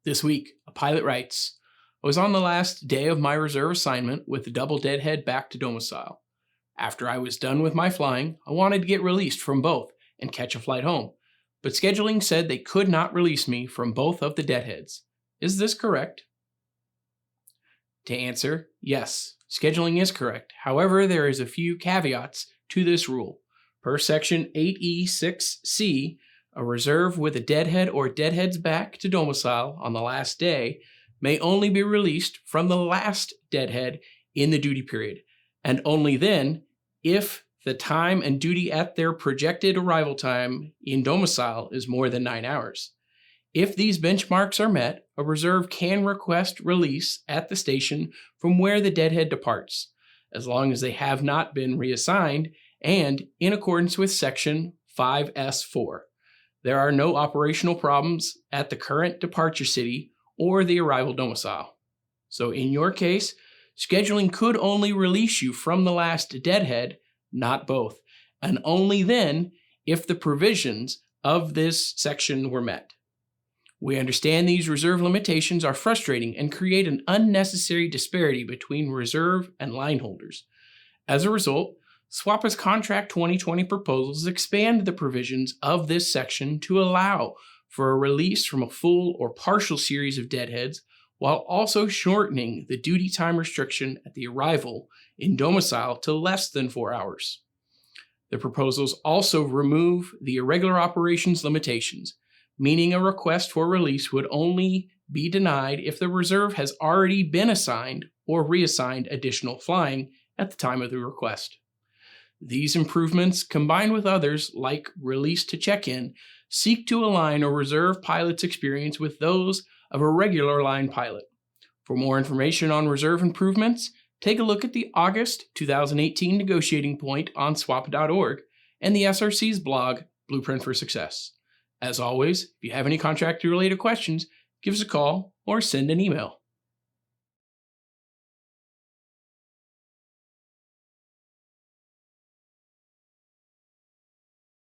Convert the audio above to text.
This week, a pilot writes, I was on the last day of my reserve assignment with the double deadhead back to domicile. After I was done with my flying, I wanted to get released from both and catch a flight home, but scheduling said they could not release me from both of the deadheads. Is this correct? To answer, yes, scheduling is correct. However, there is a few caveats to this rule. Per section 8E6C, a reserve with a deadhead or deadheads back to domicile on the last day may only be released from the last deadhead in the duty period, and only then if the time and duty at their projected arrival time in domicile is more than 9 hours. If these benchmarks are met, a reserve can request release at the station from where the deadhead departs, as long as they have not been reassigned and in accordance with Section 5S4. There are no operational problems at the current departure city or the arrival domicile. So in your case, scheduling could only release you from the last deadhead, not both, and only then if the provisions of this section were met. We understand these reserve limitations are frustrating and create an unnecessary disparity between reserve and line holders. As a result, SWAPA's Contract 2020 proposals expand the provisions of this section to allow for a release from a full or partial series of deadheads, while also shortening the duty time restriction at the arrival in domicile to less than 4 hours. The proposals also remove the irregular operations limitations, meaning a request for release would only be denied if the reserve has already been assigned or reassigned additional flying at the time of the request. These improvements, combined with others like release to check-in, seek to align a reserve pilot's experience with those of a regular line pilot. For more information on reserve improvements, take a look at the August 2018 negotiating point on swapa.org and the SRC's blog, Blueprint for Success. As always, if you have any contract-related questions, give us a call or send an email.